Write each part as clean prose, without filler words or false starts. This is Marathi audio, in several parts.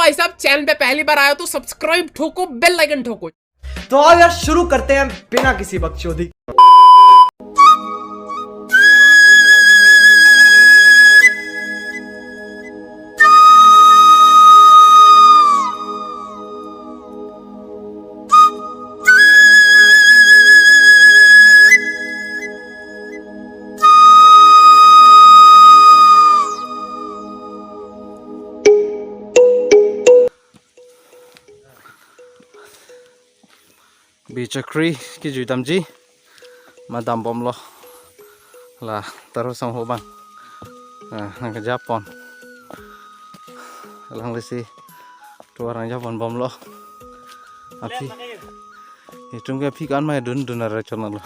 भाई साहब, चैनल पे पहली बार आया तो सब्सक्राइब ठोको, बेल आइकन ठोको। तो आओ यार शुरू करते हैं बिना किसी बकचोदी। Bichakri ki juitamji madam bom lo la taruh sang ho bang nang ke Japon lang lesi tu orang Japon bom lo api itu ke api kan mai dun dunar channel lo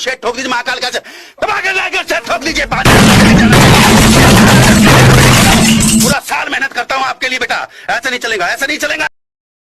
share ठोक दीजिए, महाकाल का लाइक और शेयर ठोक दीजिए। पूरा साल मेहनत करता हूँ आपके लिए बेटा, ऐसा नहीं चलेगा, ऐसा नहीं चलेगा।